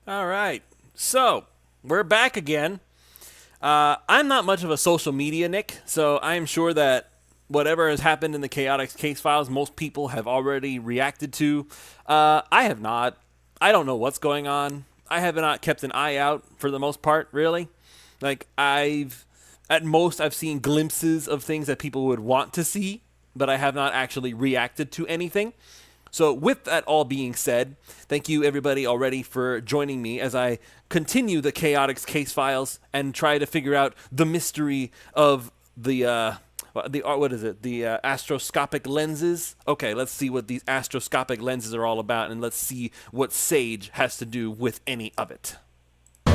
All right. So, we're back again. I'm not much of a social media Nick, so I am sure that whatever has happened in the Chaotix case files, most people have already reacted to. I have not. I don't know what's going on. I have not kept an eye out for the most part, really. Like, at most, I've seen glimpses of things that people would want to see, but I have not actually reacted to anything. So, with that all being said, thank you everybody already for joining me as I continue the Chaotix case files and try to figure out the mystery of the what is it? The astroscopic lenses. Okay, let's see what these astroscopic lenses are all about, and let's see what Sage has to do with any of it. No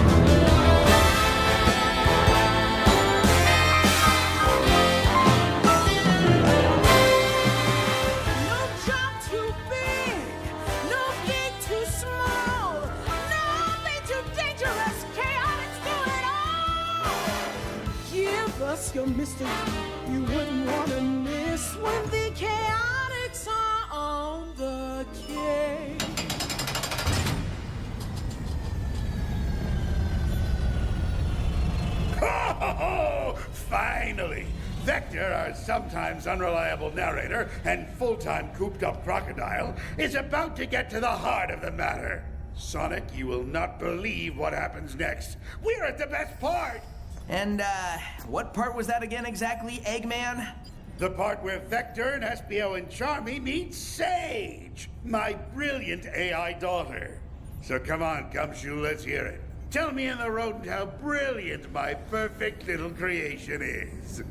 job too big, no gig too small, no thing too dangerous, chaotic do it all. Give us your mystery, you wouldn't want to miss when the chaotics are on the case. Oh, finally! Vector, our sometimes unreliable narrator and full-time cooped-up crocodile, is about to get to the heart of the matter. Sonic, you will not believe what happens next. We're at the best part! And, what part was that again exactly, Eggman? The part where Vector and Espio and Charmy meet Sage, my brilliant AI daughter. So come on, Gumshoe, let's hear it. Tell me in the rodent how brilliant my perfect little creation is.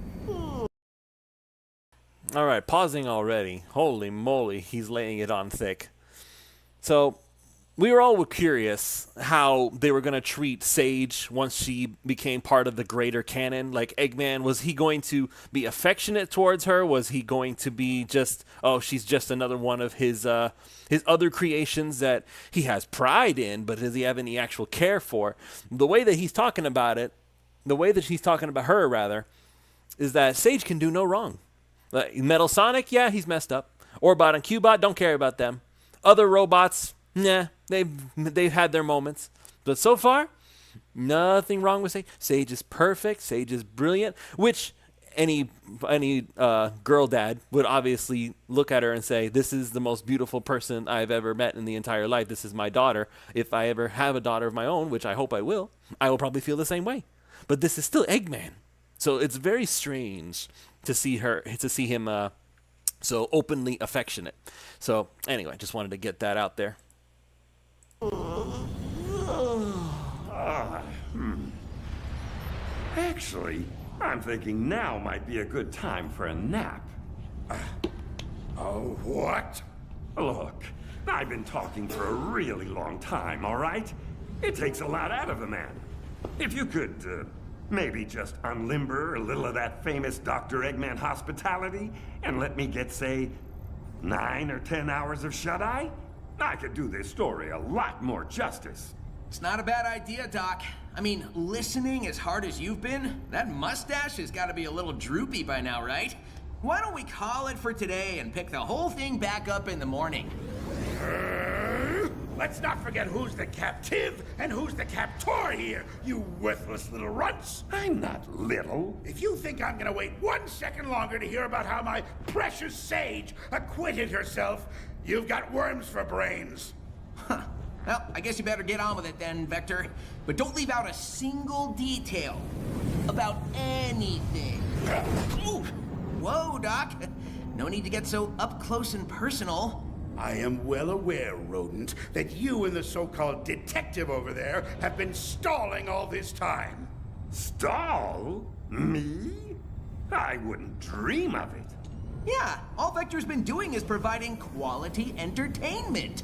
All right, pausing already. Holy moly, he's laying it on thick. So, we were all curious how they were going to treat Sage once she became part of the greater canon. Like, Eggman, was he going to be affectionate towards her? Was he going to be just, oh, she's just another one of his other creations that he has pride in, but does he have any actual care for? The way that he's talking about it, the way that she's talking about her, rather, is that Sage can do no wrong. Metal Sonic, yeah, he's messed up. Orbot and Cubot, don't care about them. Other robots, nah, they've had their moments. But so far, nothing wrong with Sage. Sage is perfect. Sage is brilliant, which any girl dad would obviously look at her and say, this is the most beautiful person I've ever met in the entire life. This is my daughter. If I ever have a daughter of my own, which I hope I will probably feel the same way. But this is still Eggman. So it's very strange to see him so openly affectionate. So anyway, just wanted to get that out there. Actually, I'm thinking now might be a good time for a nap. Oh, what? Look, I've been talking for a really long time, all right? It takes a lot out of a man. If you could, maybe just unlimber a little of that famous Dr. Eggman hospitality and let me get, say, 9 or 10 hours of shut-eye, I could do this story a lot more justice. It's not a bad idea, Doc. I mean, listening as hard as you've been, that mustache has got to be a little droopy by now, right? Why don't we call it for today and pick the whole thing back up in the morning? Let's not forget who's the captive and who's the captor here, you worthless little runts. I'm not little. If you think I'm gonna wait 1 second longer to hear about how my precious Sage acquitted herself, you've got worms for brains. Huh. Well, I guess you better get on with it then, Vector. But don't leave out a single detail about anything. Ooh. Whoa, Doc. No need to get so up close and personal. I am well aware, rodent, that you and the so-called detective over there have been stalling all this time. Stall? Me? I wouldn't dream of it. Yeah, all Vector's been doing is providing quality entertainment.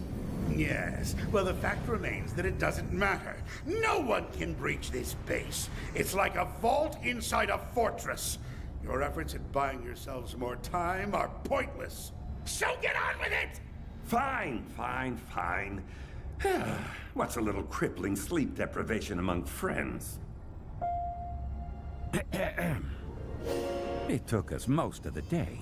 Yes, well, the fact remains that it doesn't matter. No one can breach this base. It's like a vault inside a fortress. Your efforts at buying yourselves more time are pointless. So get on with it! Fine. What's a little crippling sleep deprivation among friends? It took us most of the day,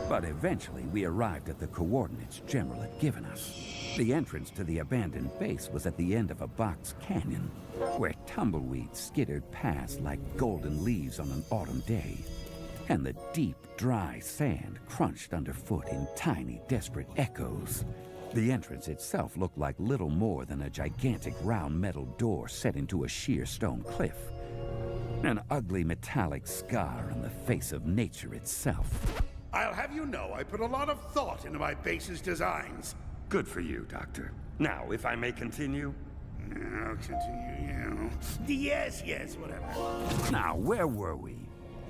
but eventually we arrived at the coordinates General had given us. The entrance to the abandoned base was at the end of a box canyon, where tumbleweeds skittered past like golden leaves on an autumn day, and the deep, dry sand crunched underfoot in tiny, desperate echoes. The entrance itself looked like little more than a gigantic round metal door set into a sheer stone cliff. An ugly metallic scar on the face of nature itself. I'll have you know I put a lot of thought into my base's designs. Good for you, Doctor. Now, if I may continue. I'll continue, Yes, whatever. Now, where were we?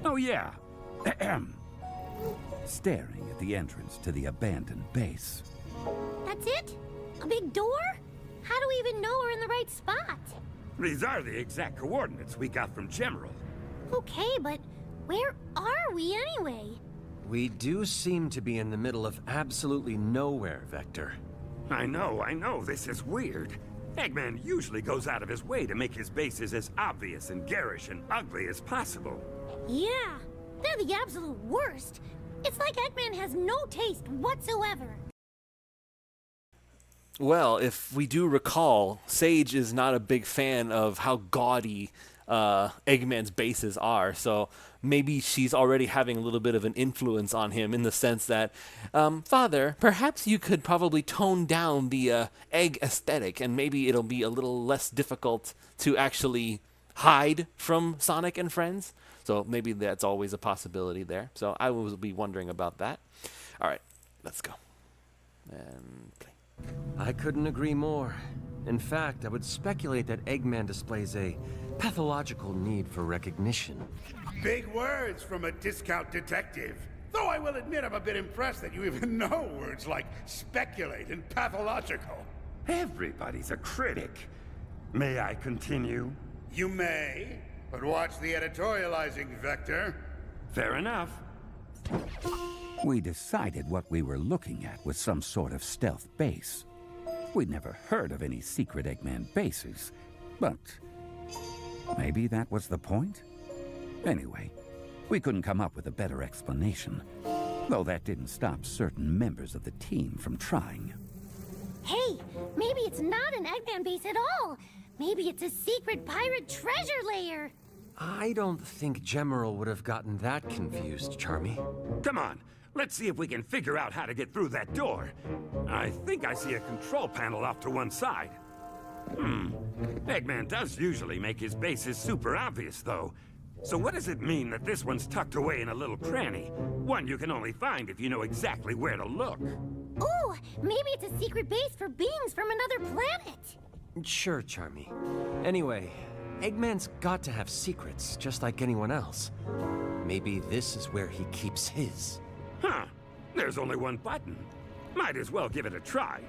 Oh, yeah. Staring at the entrance to the abandoned base. That's it? A big door? How do we even know we're in the right spot? These are the exact coordinates we got from General. Okay, but where are we anyway? We do seem to be in the middle of absolutely nowhere, Vector. I know, this is weird. Eggman usually goes out of his way to make his bases as obvious and garish and ugly as possible. Yeah, they're the absolute worst. It's like Eggman has no taste whatsoever. Well, if we do recall, Sage is not a big fan of how gaudy Eggman's bases are, so maybe she's already having a little bit of an influence on him in the sense that, Father, perhaps you could probably tone down the egg aesthetic, and maybe it'll be a little less difficult to actually hide from Sonic and friends. So maybe that's always a possibility there. So I will be wondering about that. All right, let's go. And play. I couldn't agree more. In fact, I would speculate that Eggman displays a pathological need for recognition. Big words from a discount detective. Though I will admit I'm a bit impressed that you even know words like speculate and pathological. Everybody's a critic. May I continue? You may, but watch the editorializing, Vector. Fair enough. We decided what we were looking at was some sort of stealth base. We'd never heard of any secret Eggman bases, but maybe that was the point? Anyway, we couldn't come up with a better explanation, though that didn't stop certain members of the team from trying. Hey, maybe it's not an Eggman base at all. Maybe it's a secret pirate treasure lair. I don't think Gemerald would have gotten that confused, Charmy. Come on, let's see if we can figure out how to get through that door. I think I see a control panel off to one side. Eggman does usually make his bases super obvious, though. So what does it mean that this one's tucked away in a little cranny? One you can only find if you know exactly where to look. Ooh, maybe it's a secret base for beings from another planet. Sure, Charmy. Anyway, Eggman's got to have secrets, just like anyone else. Maybe this is where he keeps his. Huh. There's only one button. Might as well give it a try.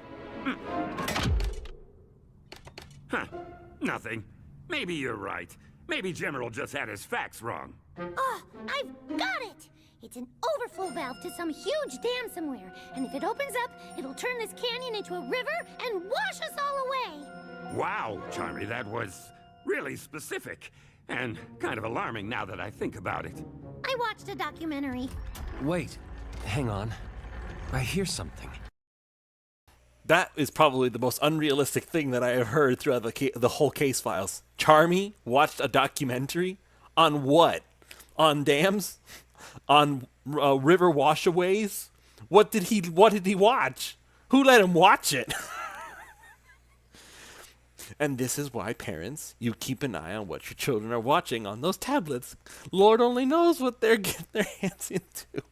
Huh. Nothing. Maybe you're right. Maybe Gemerald just had his facts wrong. Oh, I've got it! It's an overflow valve to some huge dam somewhere, and if it opens up, it'll turn this canyon into a river and wash us all away! Wow, Charmy, that was really specific, and kind of alarming now that I think about it. I watched a documentary. Wait, hang on. I hear something. That is probably the most unrealistic thing that I have heard throughout the whole case files. Charmy watched a documentary on what? On dams? On river washaways? What did he watch? Who let him watch it? And this is why, parents, you keep an eye on what your children are watching on those tablets. Lord only knows what they're getting their hands into.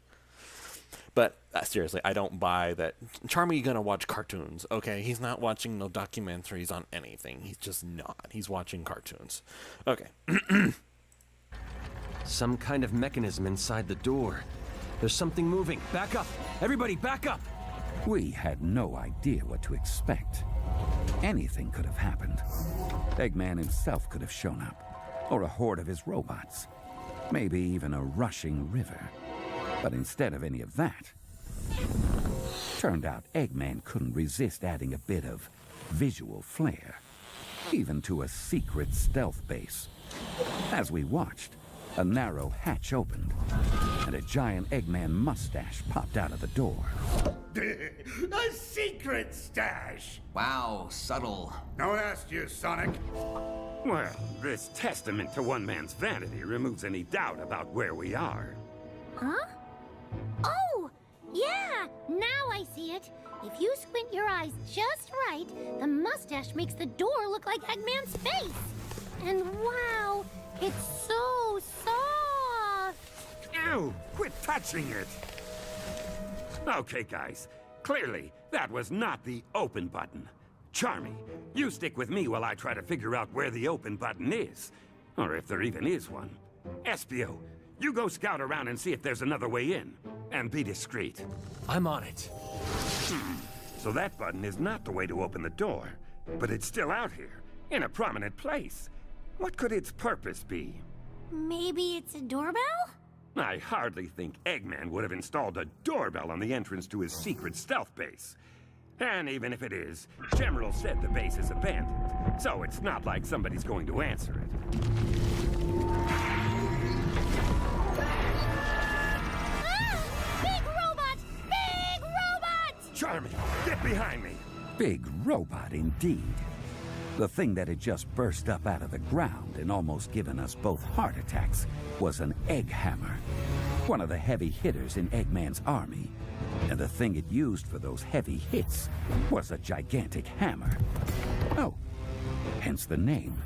But seriously, I don't buy that. Charmy gonna watch cartoons, okay? He's not watching no documentaries on anything. He's just not. He's watching cartoons. Okay. Some kind of mechanism inside the door. There's something moving. Back up! Everybody, back up! We had no idea what to expect. Anything could have happened. Eggman himself could have shown up, or a horde of his robots. Maybe even a rushing river. But instead of any of that, turned out Eggman couldn't resist adding a bit of visual flair, even to a secret stealth base. As we watched, a narrow hatch opened, and a giant Eggman mustache popped out of the door. A secret stash! Wow, subtle. No one asked you, Sonic. Well, this testament to one man's vanity removes any doubt about where we are. Huh? Oh! Yeah! Now I see it. If you squint your eyes just right, the mustache makes the door look like Eggman's face. And wow, it's so soft! Ew! Quit touching it! Okay, guys. Clearly, that was not the open button. Charmy, you stick with me while I try to figure out where the open button is. Or if there even is one. Espio, you go scout around and see if there's another way in. And be discreet. I'm on it. So that button is not the way to open the door. But it's still out here, in a prominent place. What could its purpose be? Maybe it's a doorbell? I hardly think Eggman would have installed a doorbell on the entrance to his secret stealth base. And even if it is, General said the base is abandoned, so it's not like somebody's going to answer it. Ah! Big robot! Big robot! Charmy, get behind me! Big robot indeed. The thing that had just burst up out of the ground and almost given us both heart attacks was an egg hammer, one of the heavy hitters in Eggman's army. And the thing it used for those heavy hits was a gigantic hammer. Oh, hence the name.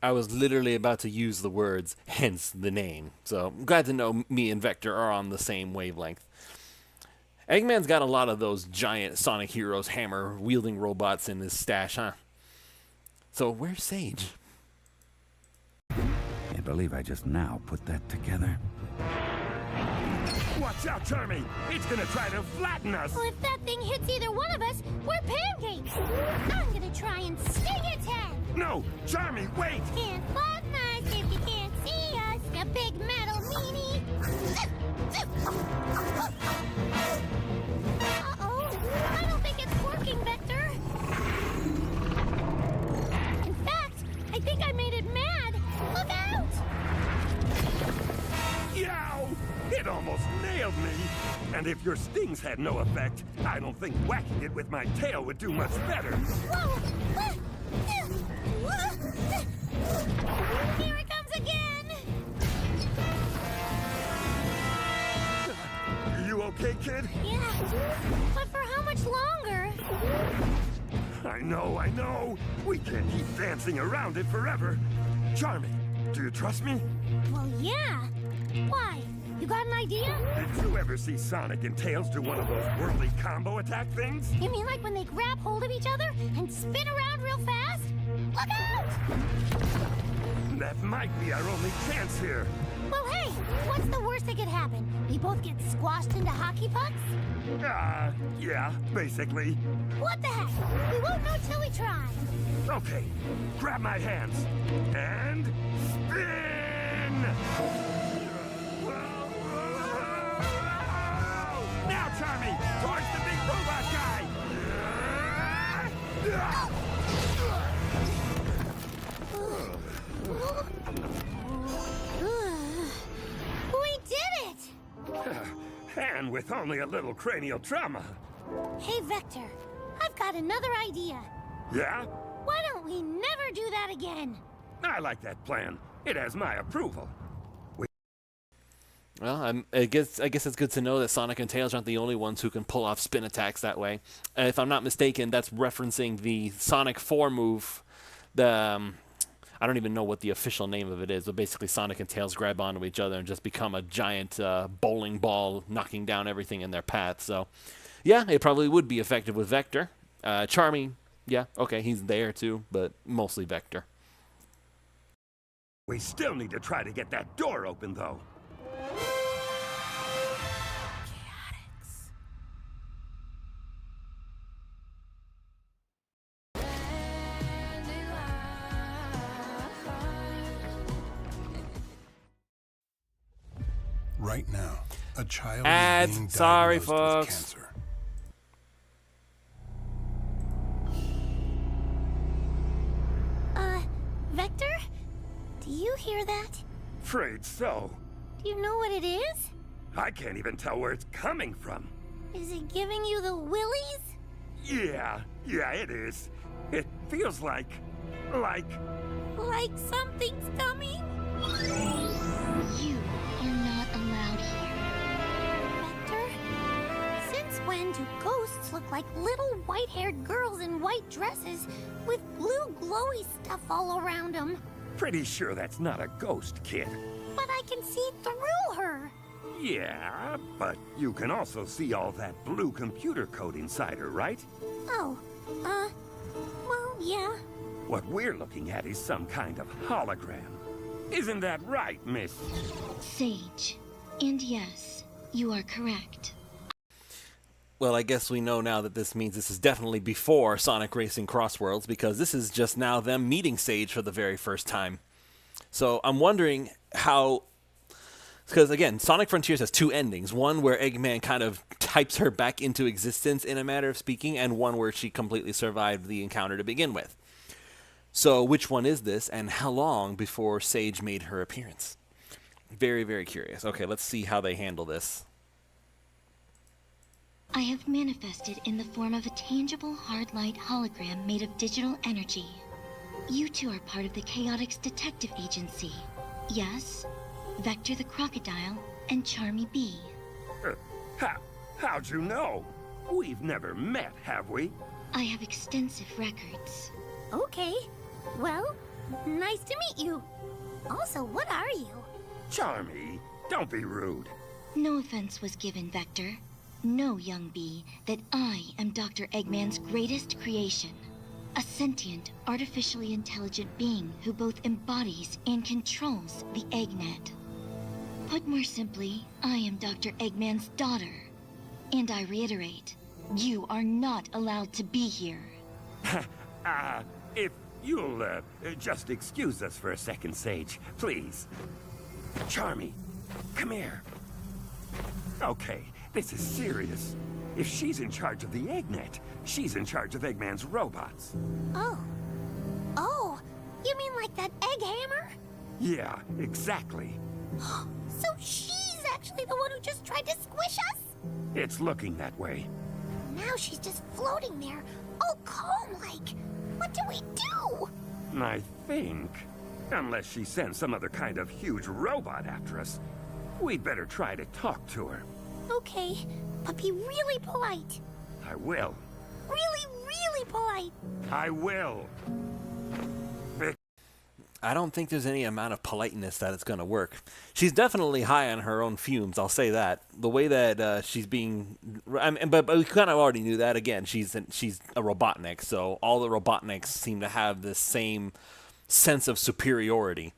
I was literally about to use the words, hence the name. So I'm glad to know me and Vector are on the same wavelength. Eggman's got a lot of those giant Sonic Heroes hammer-wielding robots in his stash, huh? So where's Sage? Can't believe I just now put that together. Watch out, Charmy! It's gonna try to flatten us! Well, if that thing hits either one of us, we're pancakes! I'm gonna try and sting its head! No! Charmy, wait! Can't flatten us if you can't see us, you big metal meanie! Uh-oh! I don't think it's working, Vector! In fact, I think I made it mad! Look out! Yow! It almost nailed me! And if your stings had no effect, I don't think whacking it with my tail would do much better. Whoa! Here it comes again! You okay, kid? Yeah, but for how much longer? I know. We can't keep dancing around it forever. Charmy, do you trust me? Well, yeah. Why? You got an idea? Did you ever see Sonic and Tails do one of those whirly combo attack things? You mean like when they grab hold of each other and spin around real fast? Look out! That might be our only chance here. Well, hey, what's the worst that could happen? We both get squashed into hockey pucks? Yeah, basically. What the heck? We won't know till we try. Okay, grab my hands and spin! Now, Charmy, towards the big robot guy! We did it! And with only a little cranial trauma. Hey, Vector, I've got another idea. Yeah? Why don't we never do that again? I like that plan. It has my approval. Well, I guess it's good to know that Sonic and Tails aren't the only ones who can pull off spin attacks that way. If I'm not mistaken, that's referencing the Sonic 4 move. I don't even know what the official name of it is, but basically Sonic and Tails grab onto each other and just become a giant bowling ball, knocking down everything in their path. So, yeah, it probably would be effective with Vector. Charmy, yeah, okay, he's there too, but mostly Vector. We still need to try to get that door open, though. Right now, a child Ads. is being Sorry, diagnosed with folks. cancer. Vector? Do you hear that? Afraid so. Do you know what it is? I can't even tell where it's coming from. Is it giving you the willies? Yeah, it is. It feels like... Like something's coming? You are not allowed here. Vector? Since when do ghosts look like little white-haired girls in white dresses with blue glowy stuff all around them? Pretty sure that's not a ghost, kid. But I can see through her. Yeah, but you can also see all that blue computer code inside her, right? Oh, well, yeah. What we're looking at is some kind of hologram. Isn't that right, Miss? Sage. And yes, you are correct. Well, I guess we know now that this means this is definitely before Sonic Racing Crossworlds, because this is just now them meeting Sage for the very first time. So I'm wondering how... Because, again, Sonic Frontiers has two endings. One where Eggman kind of types her back into existence, in a matter of speaking, and one where she completely survived the encounter to begin with. So which one is this, and how long before Sage made her appearance? Very, very curious. Okay, let's see how they handle this. I have manifested in the form of a tangible hard light hologram made of digital energy. You two are part of the Chaotix Detective Agency. Yes, Vector the Crocodile and Charmy B. How'd you know? We've never met, have we? I have extensive records. Okay. Well, nice to meet you. Also, what are you? Charmy, don't be rude. No offense was given, Vector. Know, young bee, that I am Dr. Eggman's greatest creation. A sentient, artificially intelligent being who both embodies and controls the Eggnet. Put more simply, I am Dr. Eggman's daughter. And I reiterate, you are not allowed to be here. If you'll, just excuse us for a second, Sage, please. Charmy, come here. Okay, this is serious. If she's in charge of the Eggnet, she's in charge of Eggman's robots. Oh. Oh, you mean like that egg hammer? Yeah, exactly. So she's actually the one who just tried to squish us? It's looking that way. Now she's just floating there, all calm-like. What do we do? I think, unless she sends some other kind of huge robot after us, we'd better try to talk to her. Okay, but be really polite. I will. Really, really polite. I will. I don't think there's any amount of politeness that it's going to work. She's definitely high on her own fumes, I'll say that. The way that she's being... but we kind of already knew that. Again, she's a Robotnik, so all the Robotniks seem to have this same sense of superiority.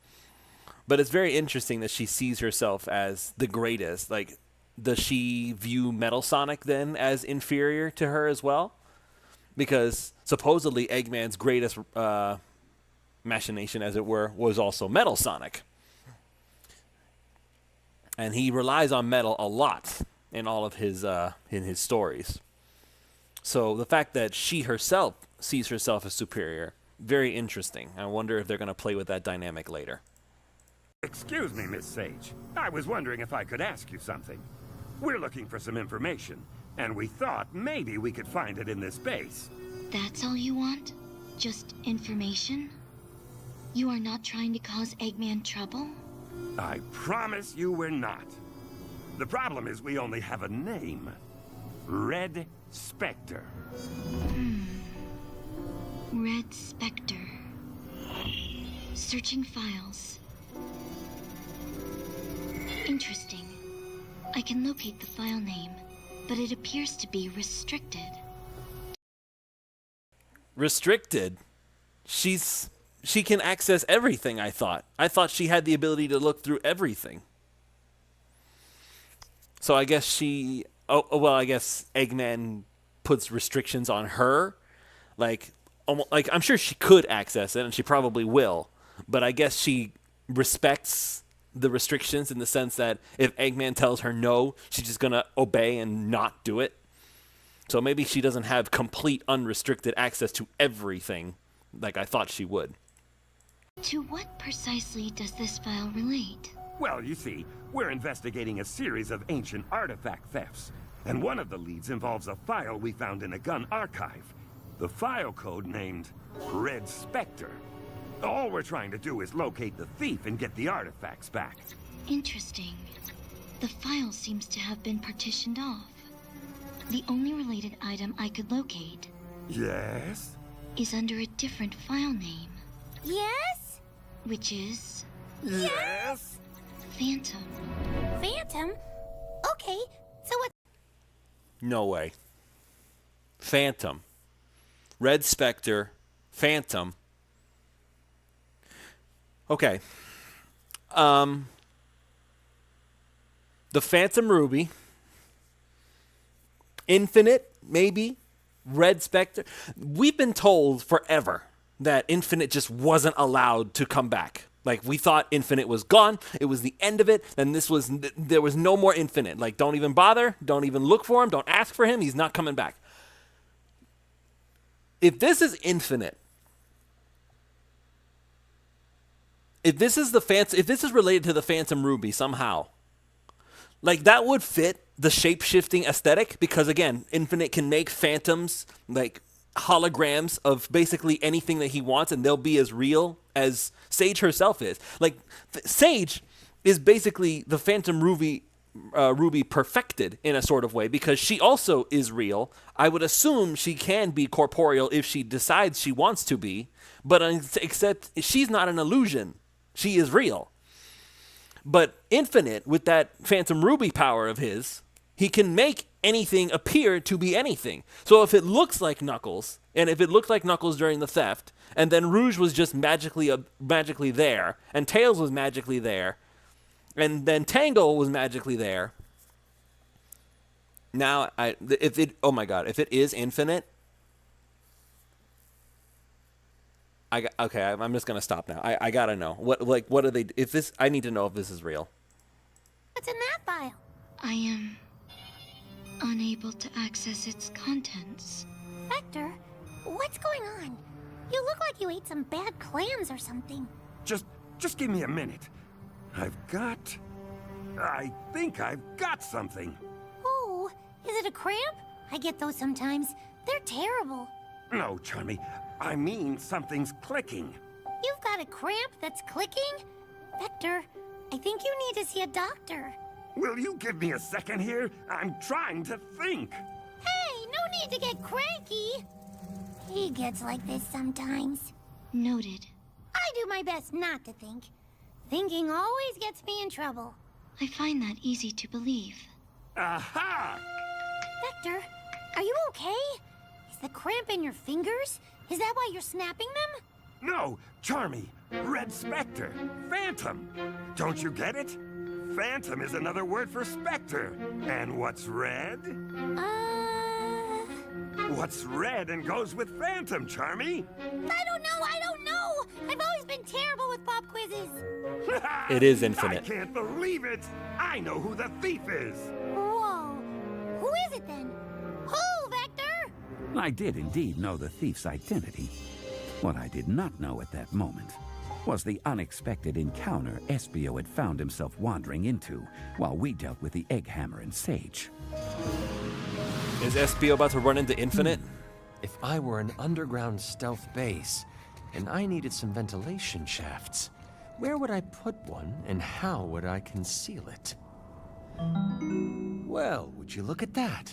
But it's very interesting that she sees herself as the greatest. Like, does she view Metal Sonic, then, as inferior to her as well? Because supposedly Eggman's greatest... machination, as it were, was also Metal Sonic. And he relies on Metal a lot in all of his stories. So the fact that she herself sees herself as superior, very interesting. I wonder if they're going to play with that dynamic later. Excuse me, Miss Sage. I was wondering if I could ask you something. We're looking for some information, and we thought maybe we could find it in this base. That's all you want? Just information? You are not trying to cause Eggman trouble? I promise you we're not. The problem is we only have a name. Red Spectre. Red Spectre. Searching files. Interesting. I can locate the file name, but it appears to be restricted. Restricted? She can access everything, I thought. I thought she had the ability to look through everything. So I guess she... I guess Eggman puts restrictions on her. Like, I'm sure she could access it, and she probably will. But I guess she respects the restrictions in the sense that if Eggman tells her no, she's just going to obey and not do it. So maybe she doesn't have complete unrestricted access to everything like I thought she would. To what precisely does this file relate? Well, you see, we're investigating a series of ancient artifact thefts. And one of the leads involves a file we found in a gun archive. The file code named Red Spectre. All we're trying to do is locate the thief and get the artifacts back. Interesting. The file seems to have been partitioned off. The only related item I could locate Yes? is under a different file name, Yes? which is Yes? Phantom. Phantom? Okay, so what? No way. Phantom. Red Spectre. Phantom. Okay. The Phantom Ruby. Infinite, maybe. Red Spectre. We've been told forever that Infinite just wasn't allowed to come back. Like, we thought Infinite was gone. It was the end of it. Then there was no more Infinite. Like, don't even bother. Don't even look for him. Don't ask for him. He's not coming back. If this is Infinite, if this is related to the Phantom Ruby somehow, like, that would fit the shape-shifting aesthetic, because again, Infinite can make phantoms, like holograms of basically anything that he wants, and they'll be as real as Sage herself is. Like, Sage is basically the Phantom Ruby perfected in a sort of way, because she also is real. I would assume she can be corporeal if she decides she wants to be, but except she's not an illusion. She is real. But Infinite, with that Phantom Ruby power of his, he can make anything appear to be anything. So if it looks like Knuckles, and if it looked like Knuckles during the theft, and then Rouge was just magically there, and Tails was magically there, and then Tangle was magically there. Now, oh my god, if it is Infinite, I'm just gonna stop now. I gotta know what are they? If this, I need to know if this is real. What's in that file? I am unable to access its contents. Vector, what's going on? You look like you ate some bad clams or something. Just give me a minute. I think I've got something. Oh, is it a cramp? I get those sometimes. They're terrible. No, Charmy. I mean something's clicking. You've got a cramp that's clicking? Vector, I think you need to see a doctor. Will you give me a second here? I'm trying to think. Hey, no need to get cranky. He gets like this sometimes. Noted. I do my best not to think. Thinking always gets me in trouble. I find that easy to believe. Aha! Vector, are you okay? Is the cramp in your fingers? Is that why you're snapping them? No, Charmy. Red Spectre. Phantom. Don't you get it? Phantom is another word for Spectre. And what's red? What's red and goes with Phantom, Charmy? I don't know. I've always been terrible with pop quizzes. It is Infinite. I can't believe it. I know who the thief is. Whoa. Who is it then? Who, Vector? I did indeed know the thief's identity. What I did not know at that moment was the unexpected encounter Espio had found himself wandering into while we dealt with the Egg Hammer and Sage. Is Espio about to run into Infinite? If I were an underground stealth base, and I needed some ventilation shafts, where would I put one, and how would I conceal it? Well, would you look at that?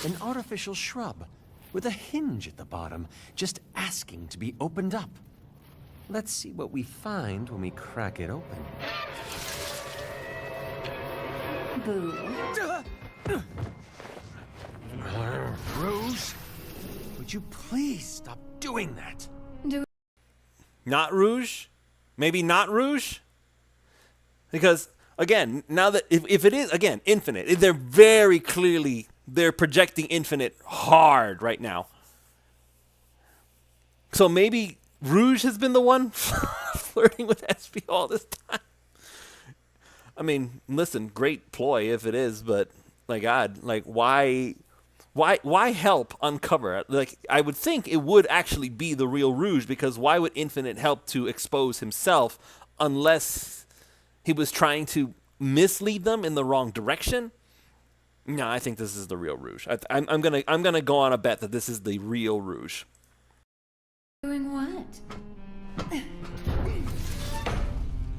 An artificial shrub with a hinge at the bottom, just asking to be opened up. Let's see what we find when we crack it open. Boo. Rouge, would you please stop doing that? Not Rouge? Maybe not Rouge? Because, again, now that, if it is, again, Infinite, they're very clearly, they're projecting Infinite hard right now. So maybe Rouge has been the one flirting with Espio all this time. I mean, listen, great ploy if it is, but, my God, like, why help uncover it? Like, I would think it would actually be the real Rouge, because why would Infinite help to expose himself unless he was trying to mislead them in the wrong direction? No, I think this is the real Rouge. I'm gonna go on a bet that this is the real Rouge. Doing what?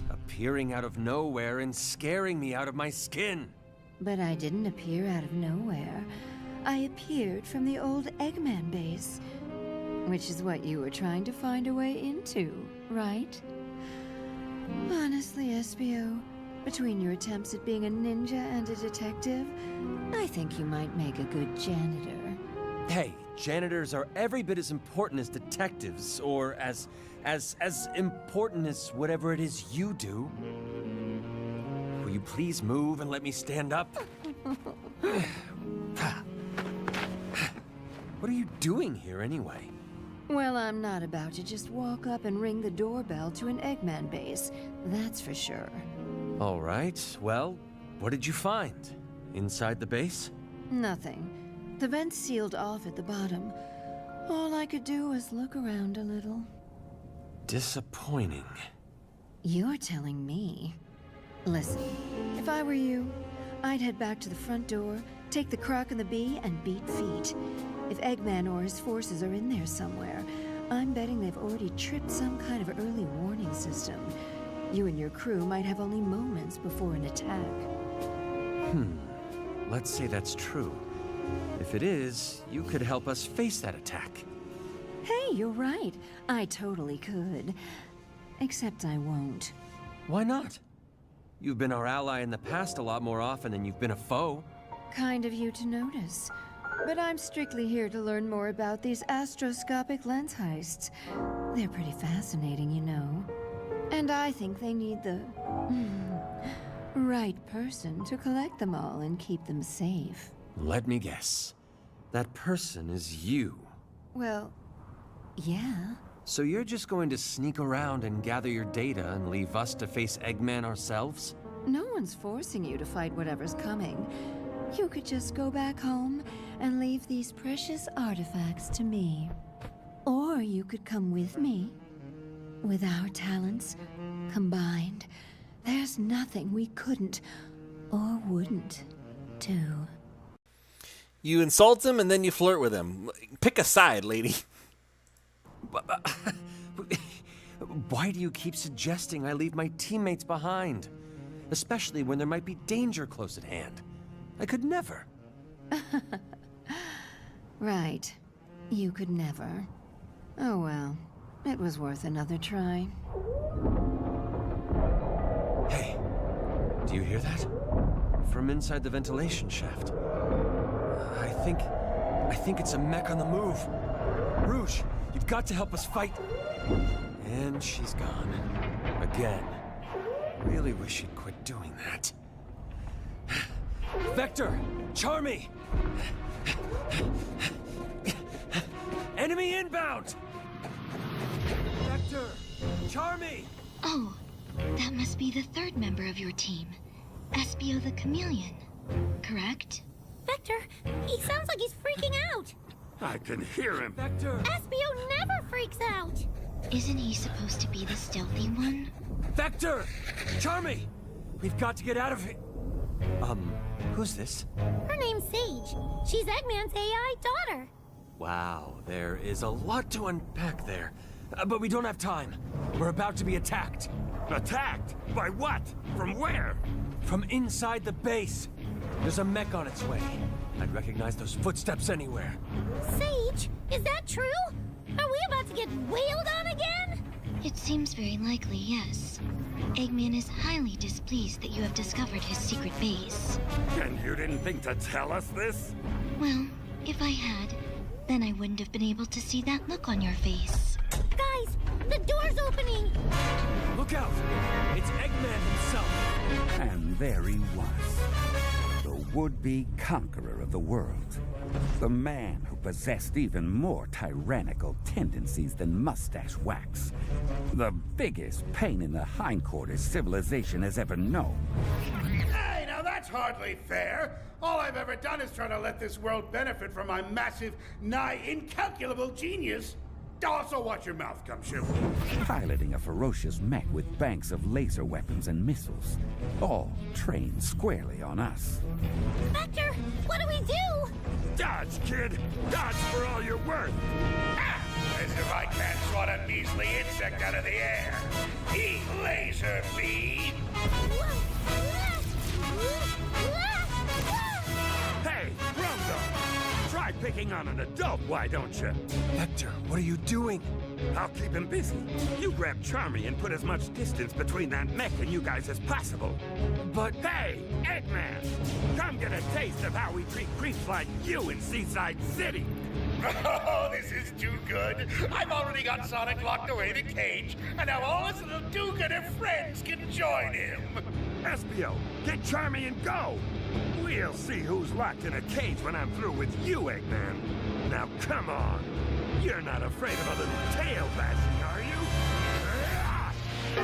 Appearing out of nowhere and scaring me out of my skin. But I didn't appear out of nowhere. I appeared from the old Eggman base, which is what you were trying to find a way into, right? Honestly, Espio, between your attempts at being a ninja and a detective, I think you might make a good janitor. Hey, janitors are every bit as important as detectives, or as important as whatever it is you do. Will you please move and let me stand up? What are you doing here anyway? Well, I'm not about to just walk up and ring the doorbell to an Eggman base, that's for sure. All right, well, what did you find? Inside the base? Nothing. The vents sealed off at the bottom. All I could do was look around a little. Disappointing. You're telling me. Listen, if I were you, I'd head back to the front door, take the Croc and the Bee, and beat feet. If Eggman or his forces are in there somewhere, I'm betting they've already tripped some kind of early warning system. You and your crew might have only moments before an attack. Let's say that's true. If it is, you could help us face that attack. Hey, you're right. I totally could. Except I won't. Why not? You've been our ally in the past a lot more often than you've been a foe. Kind of you to notice. But I'm strictly here to learn more about these astroscopic lens heists. They're pretty fascinating, you know. And I think they need the right person to collect them all and keep them safe. Let me guess. That person is you. Well, yeah. So you're just going to sneak around and gather your data and leave us to face Eggman ourselves? No one's forcing you to fight whatever's coming. You could just go back home and leave these precious artifacts to me. Or you could come with me. With our talents combined, there's nothing we couldn't or wouldn't do. You insult him and then you flirt with him. Pick a side, lady. Why do you keep suggesting I leave my teammates behind? Especially when there might be danger close at hand. I could never. Right. You could never. Oh well. It was worth another try. Hey, do you hear that? From inside the ventilation shaft. I think it's a mech on the move. Rouge, you've got to help us fight. And she's gone. Again. Really wish she'd quit doing that. Vector! Charmy! Enemy inbound! Vector! Charmy! Oh, that must be the third member of your team, Espio the Chameleon, correct? Vector, he sounds like he's freaking out. I can hear him. Vector! Espio never freaks out. Isn't he supposed to be the stealthy one? Vector! Charmy! We've got to get out of here. Who's this? Her name's Sage. She's Eggman's AI daughter. Wow, there is a lot to unpack there. But we don't have time. We're about to be attacked. Attacked? By what? From where? From inside the base. There's a mech on its way. I'd recognize those footsteps anywhere. Sage, is that true? Are we about to get wailed on again? It seems very likely, yes. Eggman is highly displeased that you have discovered his secret base. And you didn't think to tell us this? Well, if I had, then I wouldn't have been able to see that look on your face. Guys, the door's opening. Look out! It's Eggman himself. And there he was, the would-be conqueror of the world. The man who possessed even more tyrannical tendencies than mustache wax. The biggest pain in the hindquarters civilization has ever known. Hey, now that's hardly fair. All I've ever done is try to let this world benefit from my massive, nigh incalculable genius. Also watch your mouth, Gumshoe. Piloting a ferocious mech with banks of laser weapons and missiles, all trained squarely on us. Vector, what do we do? Dodge, kid! Dodge for all you're worth! As if I can't swat a measly insect out of the air. Eat laser beam! Hey, Rondo! Try picking on an adult, why don't you? Vector, what are you doing? I'll keep him busy. You grab Charmy and put as much distance between that mech and you guys as possible. But... Hey, Eggman! Come get a taste of how we treat creeps like you in Seaside City! Oh, this is too good. I've already got Sonic locked away in a cage, and now all his little do-gooder friends can join him. Espio, get Charmy and go! We'll see who's locked in a cage when I'm through with you, Eggman. Now come on! You're not afraid of a little tail bashing, are you?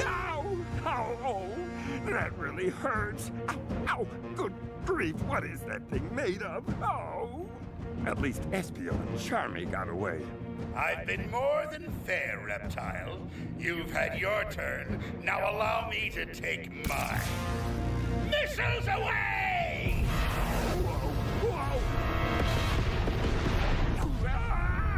Ow! Ow! Oh, that really hurts. Ow! Ow! Good grief, what is that thing made of? Oh! At least Espio and Charmy got away. I've been more than fair, Reptile. You've had your turn. Now allow me to take mine. Missiles away! Whoa! Whoa! Ah!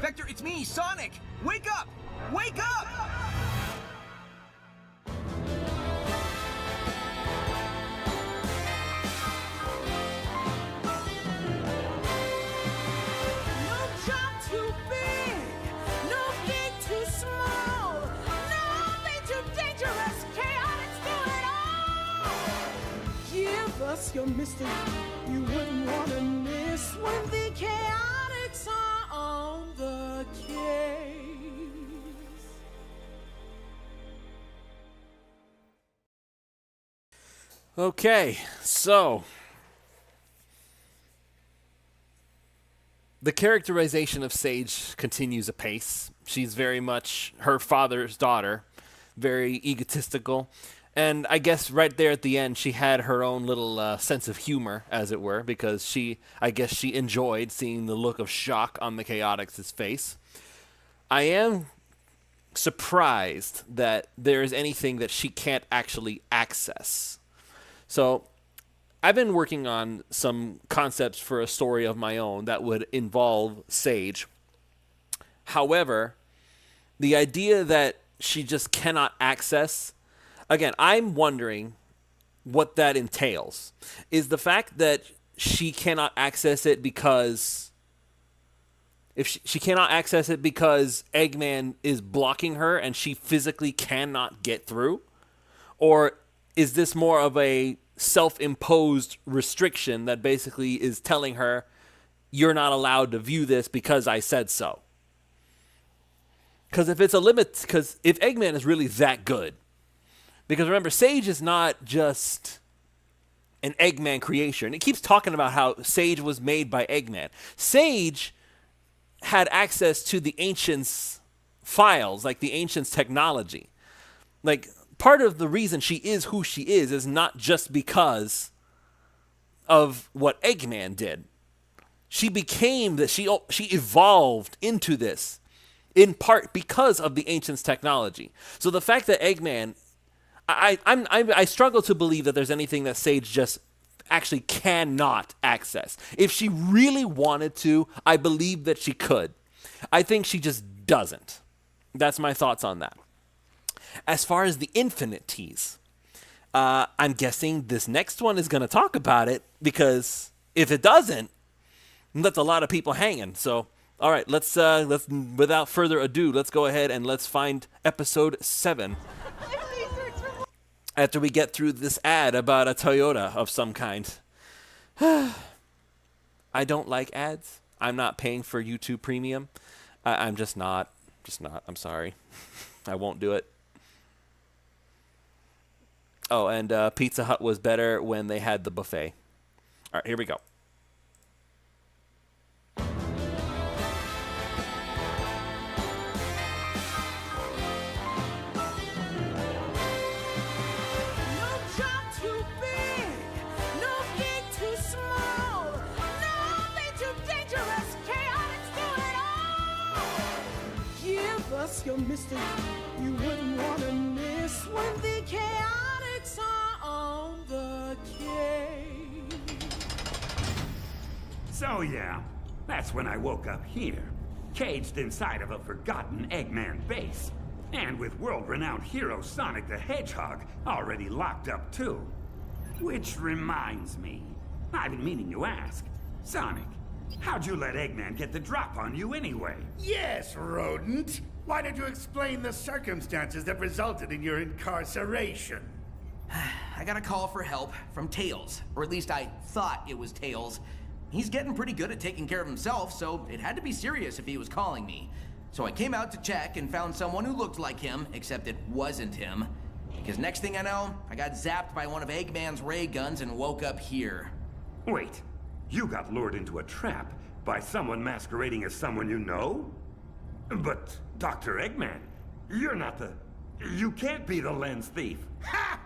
Vector, it's me, Sonic! Wake up! Wake up! No job too big, no gig too small, nothing too dangerous. Chaotix do it all. Give us your mystery, you wouldn't want to miss when the Chaotix are on the case. Okay, so the characterization of Sage continues apace. She's very much her father's daughter, very egotistical. And I guess right there at the end, she had her own little sense of humor, as it were, because I guess she enjoyed seeing the look of shock on the Chaotix's face. I am surprised that there is anything that she can't actually access. So I've been working on some concepts for a story of my own that would involve Sage. However, the idea that she just cannot access, again, I'm wondering what that entails. Is the fact that she cannot access it because if she cannot access it because Eggman is blocking her and she physically cannot get through? Or is this more of a self-imposed restriction that basically is telling her, you're not allowed to view this because I said so? Because if it's a limit, because if Eggman is really that good, because remember, Sage is not just an Eggman creation. It keeps talking about how Sage was made by Eggman. Sage had access to the Ancients' files, like the Ancients' technology. Like, part of the reason she is who she is not just because of what Eggman did. She became this, she evolved into this in part because of the Ancients' technology. So the fact that Eggman, I struggle to believe that there's anything that Sage just actually cannot access. If she really wanted to, I believe that she could. I think she just doesn't. That's my thoughts on that. As far as the infinite tease, I'm guessing this next one is going to talk about it, because if it doesn't, that's a lot of people hanging. So, all right, let's without further ado, let's go ahead and let's find episode 7. After we get through this ad about a Toyota of some kind. I don't like ads. I'm not paying for YouTube Premium. I'm just not. I'm sorry. I won't do it. Oh, and Pizza Hut was better when they had the buffet. All right, here we go. your mister you wouldn't want to miss when the Chaotix are on the case. So yeah, that's when I woke up here, caged inside of a forgotten Eggman base, and with world-renowned hero Sonic the Hedgehog already locked up too. Which reminds me, I've been meaning to ask, Sonic, how'd you let Eggman get the drop on you anyway? Yes, rodent. Why don't you explain the circumstances that resulted in your incarceration? I got a call for help from Tails, or at least I thought it was Tails. He's getting pretty good at taking care of himself, so it had to be serious if he was calling me. So I came out to check and found someone who looked like him, except it wasn't him. Because next thing I know, I got zapped by one of Eggman's ray guns and woke up here. Wait, you got lured into a trap by someone masquerading as someone you know? But, Dr. Eggman, you're not the... You can't be the lens thief. Ha!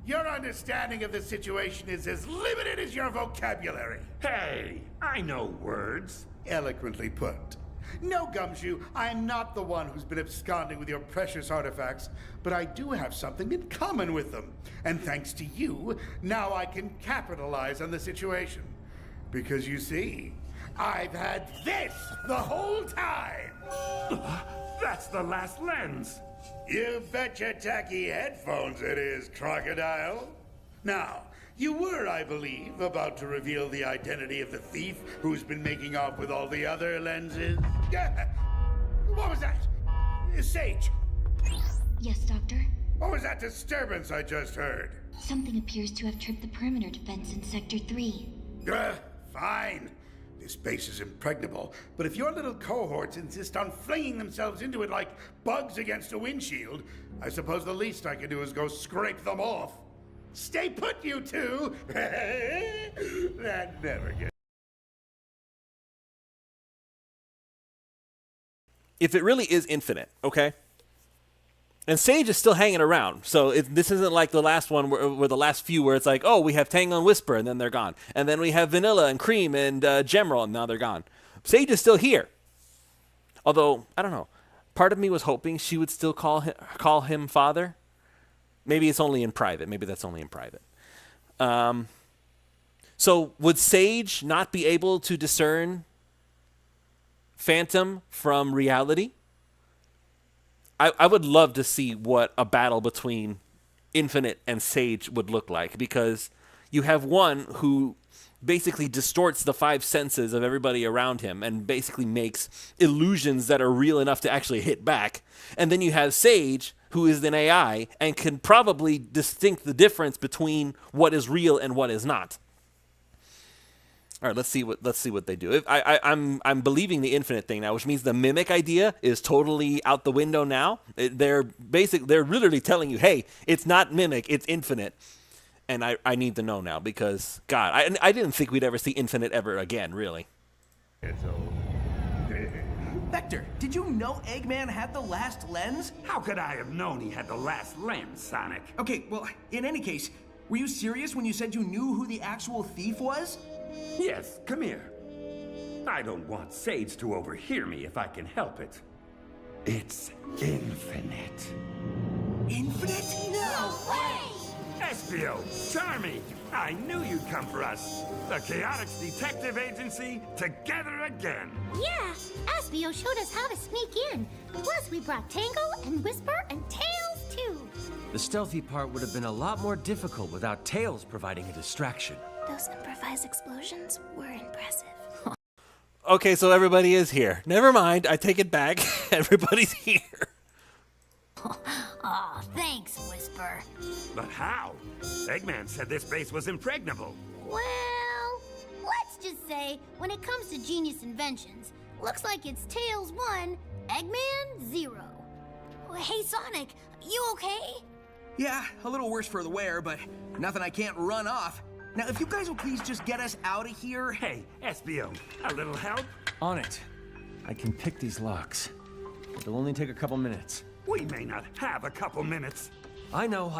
Your understanding of the situation is as limited as your vocabulary. Hey, I know words. Eloquently put. No, Gumshoe, I'm not the one who's been absconding with your precious artifacts, but I do have something in common with them. And thanks to you, now I can capitalize on the situation. Because you see, I've had this the whole time! That's the last lens. You bet your tacky headphones it is, Crocodile. Now, you were, I believe, about to reveal the identity of the thief who's been making off with all the other lenses. What was that? Sage, Yes, Doctor? what was that disturbance I just heard? Something appears to have tripped the perimeter defense in Sector 3. Fine. This base is impregnable, but if your little cohorts insist on flinging themselves into it like bugs against a windshield, I suppose the least I can do is go scrape them off. Stay put, you two! That never gets... If it really is infinite, okay? And Sage is still hanging around, so this isn't like the last one where the last few where it's like, oh, we have Tango and Whisper, and then they're gone. And then we have Vanilla and Cream and Gemerald, and now they're gone. Sage is still here. Although, I don't know. Part of me was hoping she would still call him father. Maybe it's only in private. Maybe that's only in private. So would Sage not be able to discern Phantom from reality? I would love to see what a battle between Infinite and Sage would look like, because you have one who basically distorts the five senses of everybody around him and basically makes illusions that are real enough to actually hit back. And then you have Sage, who is an AI and can probably distinct the difference between what is real and what is not. All right, let's see what they do. I'm believing the infinite thing now, which means the mimic idea is totally out the window now. They're literally telling you, hey, it's not mimic, it's infinite. And I need to know now, because God, I didn't think we'd ever see infinite ever again, really. Vector, did you know Eggman had the last lens? How could I have known he had the last lens, Sonic? Okay, well, in any case, were you serious when you said you knew who the actual thief was? Yes, come here. I don't want Sage to overhear me if I can help it. It's infinite. Infinite? No way! Espio, Charmy, I knew you'd come for us. The Chaotix Detective Agency, together again. Yeah, Aspio showed us how to sneak in. Plus, we brought Tango and Whisper and Tails, too. The stealthy part would have been a lot more difficult without Tails providing a distraction. Those improvised explosions were impressive. Okay, so everybody is here. Never mind, I take it back. Everybody's here. Aw, thanks, Whisper. But how? Eggman said this base was impregnable. Well, let's just say, when it comes to genius inventions, looks like it's Tails 1, Eggman 0. Hey, Sonic, you okay? Yeah, a little worse for the wear, but nothing I can't run off. Now, if you guys will please just get us out of here. Hey, Espio, a little help? On it. I can pick these locks. It'll only take a couple minutes. We may not have a couple minutes. I know.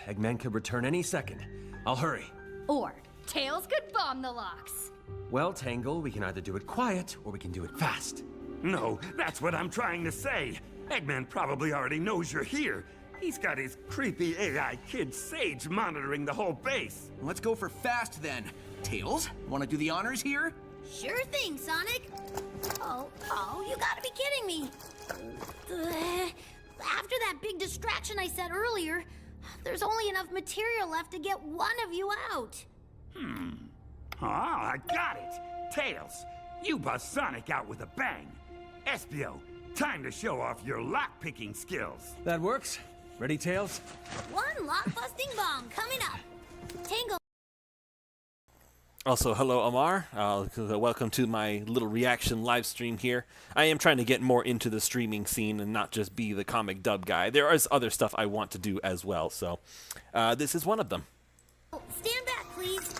Eggman could return any second. I'll hurry. Or Tails could bomb the locks. Well, Tangle, we can either do it quiet or we can do it fast. No, that's what I'm trying to say. Eggman probably already knows you're here. He's got his creepy AI kid Sage monitoring the whole base. Let's go for fast then. Tails, want to do the honors here? Sure thing, Sonic. Oh, you gotta be kidding me. After that big distraction I said earlier, there's only enough material left to get one of you out. Oh, I got it. Tails, you bust Sonic out with a bang. Espio, time to show off your lock-picking skills. That works. Ready, Tails? One lock-busting bomb coming up. Tangle. Also, hello, Amar. Welcome to my little reaction live stream here. I am trying to get more into the streaming scene and not just be the comic dub guy. There is other stuff I want to do as well, so this is one of them. Stand back, please.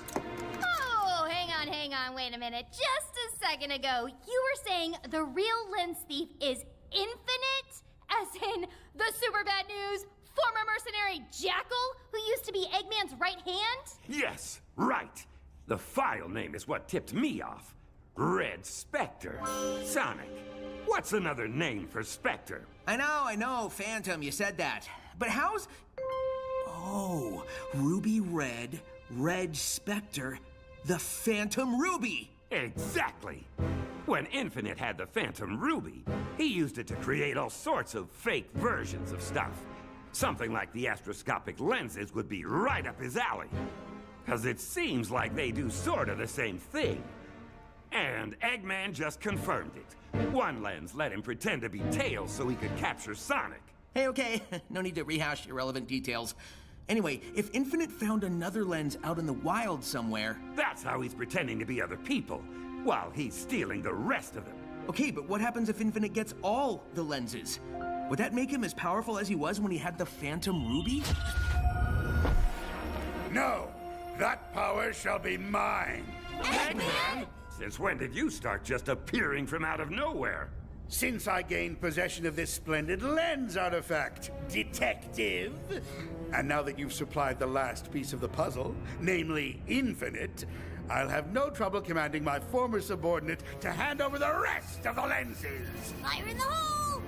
Oh, hang on, wait a minute. Just a second ago, you were saying the real lens thief is infinite? As in, the super bad news, former mercenary Jackal, who used to be Eggman's right hand? Yes, right. The file name is what tipped me off. Red Spectre. Sonic, what's another name for Spectre? I know, Phantom, you said that. But how's... Oh, Ruby Red, Red Spectre, the Phantom Ruby. Exactly. When Infinite had the Phantom Ruby, he used it to create all sorts of fake versions of stuff. Something like the astroscopic lenses would be right up his alley. Because it seems like they do sort of the same thing. And Eggman just confirmed it. One lens let him pretend to be Tails so he could capture Sonic. Hey, okay, no need to rehash irrelevant details. Anyway, if Infinite found another lens out in the wild somewhere... That's how he's pretending to be other people, while he's stealing the rest of them. Okay, but what happens if Infinite gets all the lenses? Would that make him as powerful as he was when he had the Phantom Ruby? No! That power shall be mine! Eggman! Since when did you start just appearing from out of nowhere? Since I gained possession of this splendid lens artifact, detective. And now that you've supplied the last piece of the puzzle, namely Infinite, I'll have no trouble commanding my former subordinate to hand over the rest of the lenses. Fire in the hole!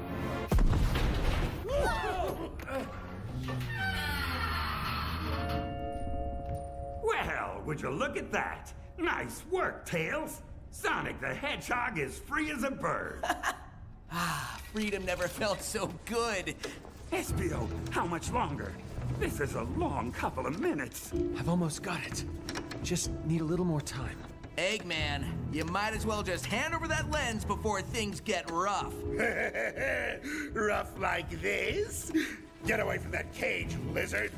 Well, would you look at that? Nice work, Tails. Sonic the Hedgehog is free as a bird. Freedom never felt so good. Espio, how much longer? This is a long couple of minutes. I've almost got it. Just need a little more time. Eggman, you might as well just hand over that lens before things get rough. Rough like this? Get away from that cage, lizard.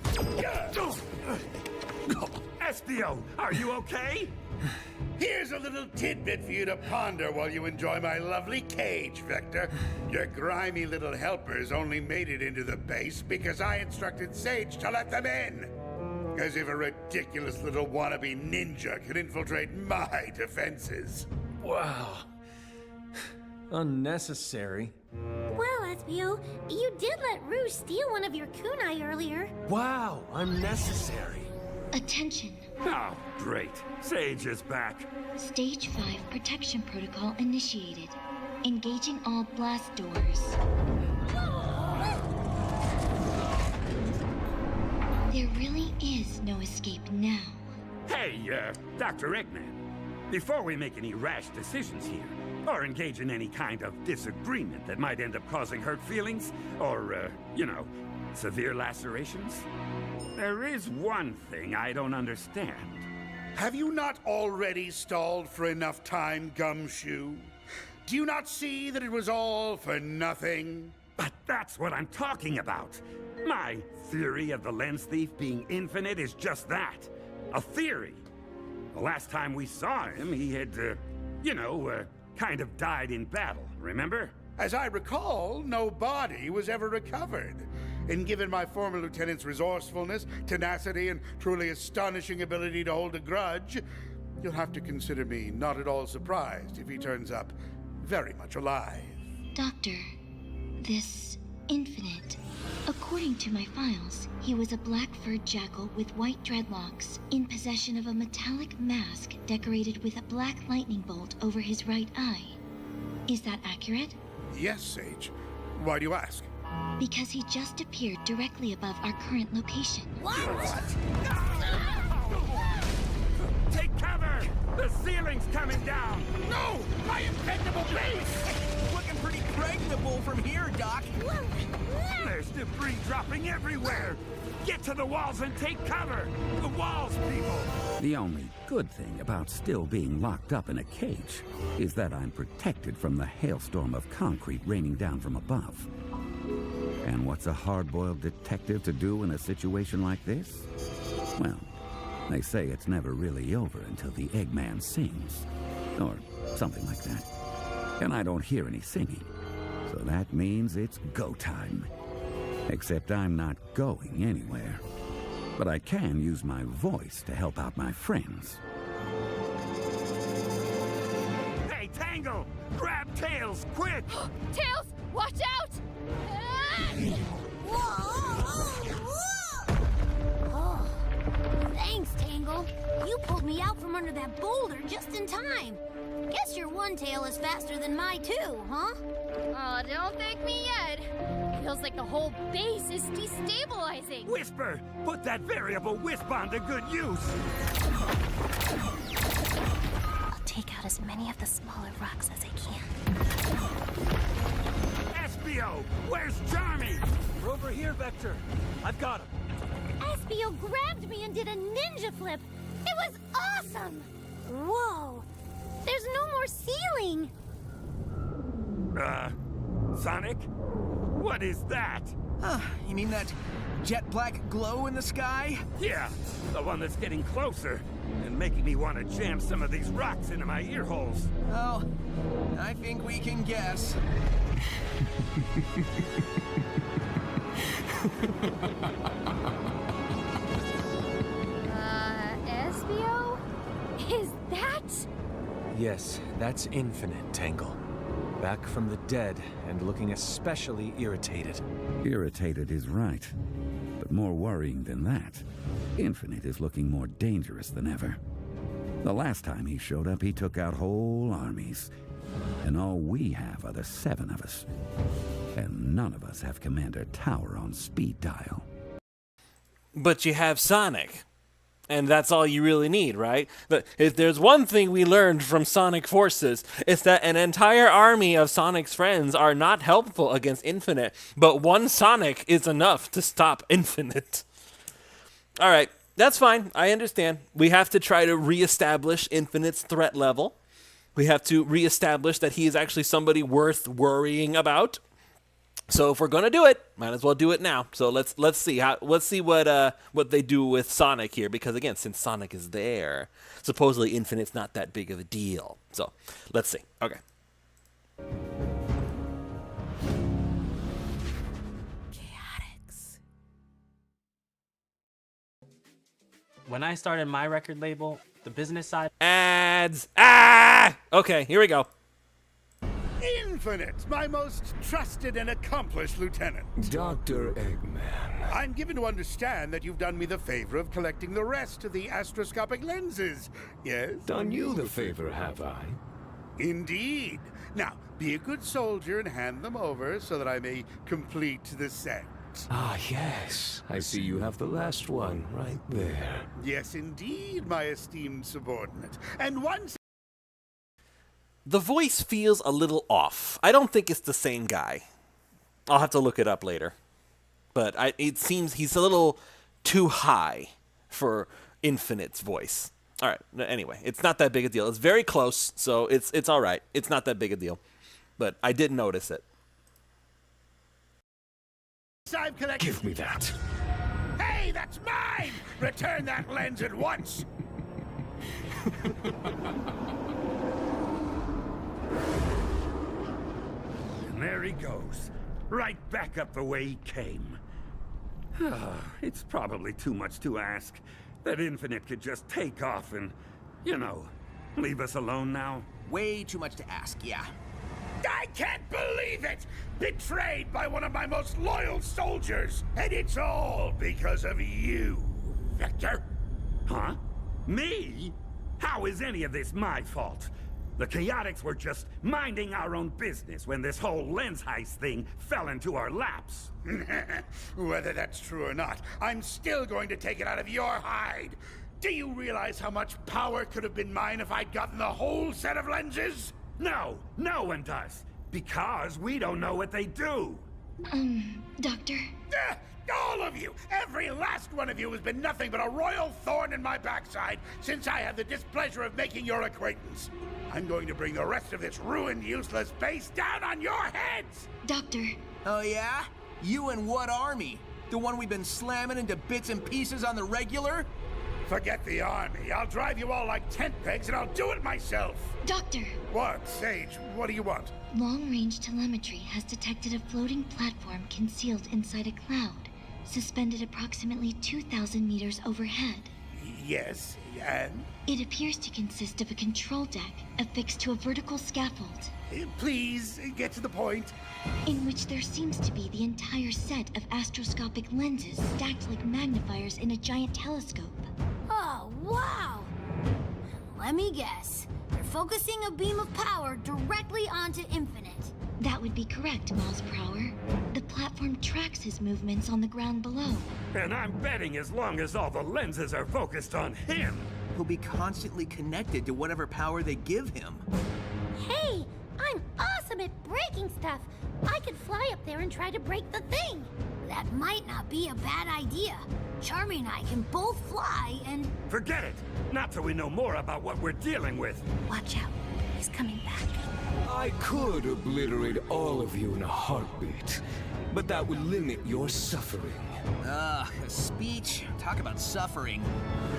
Espio, are you okay? Here's a little tidbit for you to ponder while you enjoy my lovely cage, Vector. Your grimy little helpers only made it into the base because I instructed Sage to let them in. As if a ridiculous little wannabe ninja could infiltrate my defenses. Wow. Unnecessary. Well, Espio, you did let Rouge steal one of your kunai earlier. Wow, unnecessary. Attention. Oh, great. Sage is back. Stage 5 protection protocol initiated. Engaging all blast doors. There really is no escape now. Hey, Dr. Eggman. Before we make any rash decisions here, or engage in any kind of disagreement that might end up causing hurt feelings, or, severe lacerations, there is one thing I don't understand. Have you not already stalled for enough time, Gumshoe? Do you not see that it was all for nothing? But that's what I'm talking about. My theory of the lens thief being infinite is just that. A theory. The last time we saw him, he had, kind of died in battle, remember? As I recall, no body was ever recovered. And given my former lieutenant's resourcefulness, tenacity, and truly astonishing ability to hold a grudge, you'll have to consider me not at all surprised if he turns up very much alive. Doctor, this Infinite. According to my files, he was a black-furred jackal with white dreadlocks, in possession of a metallic mask decorated with a black lightning bolt over his right eye. Is that accurate? Yes, Sage. Why do you ask? Because he just appeared directly above our current location. Take cover! The ceiling's coming down! No! My impeccable base! Looking pretty pregnable from here, Doc. There's debris dropping everywhere! Get to the walls and take cover! The walls, people! The only good thing about still being locked up in a cage is that I'm protected from the hailstorm of concrete raining down from above. And what's a hard-boiled detective to do in a situation like this? Well, they say it's never really over until the Eggman sings. Or something like that. And I don't hear any singing. So that means it's go time. Except I'm not going anywhere. But I can use my voice to help out my friends. Hey, Tangle! Grab Tails, quick! Tails, watch out! Oh, thanks, Tangle. You pulled me out from under that boulder just in time. Guess your one tail is faster than my two, huh? Oh, don't thank me yet. Feels like the whole base is destabilizing. Whisper! Put that variable wisp on to good use! I'll take out as many of the smaller rocks as I can. Espio! Where's Charmy? We're over here, Vector. I've got him. Espio grabbed me and did a ninja flip. It was awesome! Whoa! There's no more ceiling! Sonic? What is that? You mean that jet black glow in the sky? Yeah, the one that's getting closer and making me want to jam some of these rocks into my ear holes. Well, I think we can guess. Espio? Is that? Yes, that's Infinite, Tangle. Back from the dead and looking especially irritated. Irritated is right. But more worrying than that, Infinite is looking more dangerous than ever. The last time he showed up, he took out whole armies. And all we have are the 7 of us. And none of us have Commander Tower on speed dial. But you have Sonic. And that's all you really need, right? But if there's one thing we learned from Sonic Forces, it's that an entire army of Sonic's friends are not helpful against Infinite, but one Sonic is enough to stop Infinite. All right, that's fine. I understand. We have to try to reestablish Infinite's threat level. We have to reestablish that he is actually somebody worth worrying about. So if we're gonna do it, might as well do it now. So let's see what they do with Sonic here, because again, since Sonic is there, supposedly Infinite's not that big of a deal. So let's see. Okay. Chaotix. When I started my record label, the business side... Ads. Ah! Okay, here we go. Infinite, my most trusted and accomplished lieutenant. Dr. Eggman. I'm given to understand that you've done me the favor of collecting the rest of the astroscopic lenses. Yes? Done you the favor, have I? Indeed. Now, be a good soldier and hand them over so that I may complete the set. Ah, yes. I see you have the last one right there. Yes, indeed, my esteemed subordinate. And once... The voice feels a little off. I don't think it's the same guy. I'll have to look it up later. But it seems he's a little too high for Infinite's voice. All right, anyway, it's not that big a deal. It's very close, so it's all right. It's not that big a deal. But I did notice it. I've collected... Give me that. Hey, that's mine! Return that lens at once! And there he goes. Right back up the way he came. It's probably too much to ask that Infinite could just take off and, you know, leave us alone now. Way too much to ask, yeah. I can't believe it! Betrayed by one of my most loyal soldiers! And it's all because of you, Vector. Huh? Me? How is any of this my fault? The Chaotix were just minding our own business when this whole lens heist thing fell into our laps. Whether that's true or not, I'm still going to take it out of your hide. Do you realize how much power could have been mine if I'd gotten the whole set of lenses? No, no one does. Because we don't know what they do. Doctor? All of you! Every last one of you has been nothing but a royal thorn in my backside since I had the displeasure of making your acquaintance. I'm going to bring the rest of this ruined, useless base down on your heads! Doctor. Oh yeah? You and what army? The one we've been slamming into bits and pieces on the regular? Forget the army. I'll drive you all like tent pegs and I'll do it myself! Doctor! What, Sage? What do you want? Long-range telemetry has detected a floating platform concealed inside a cloud, suspended approximately 2,000 meters overhead. Yes, and? It appears to consist of a control deck affixed to a vertical scaffold. Please, get to the point. In which there seems to be the entire set of astroscopic lenses stacked like magnifiers in a giant telescope. Oh, wow! Let me guess. They're focusing a beam of power directly onto Infinite. That would be correct, Miles per hour. The platform tracks his movements on the ground below. And I'm betting as long as all the lenses are focused on him, He'll be constantly connected to whatever power they give him. Hey, I'm awesome at breaking stuff. I could fly up there and try to break the thing. That might not be a bad idea. Charmy and I can both fly and... forget it! Not till we know more about what we're dealing with. Watch out. He's coming back. I could obliterate all of you in a heartbeat, but that would limit your suffering. A speech? Talk about suffering.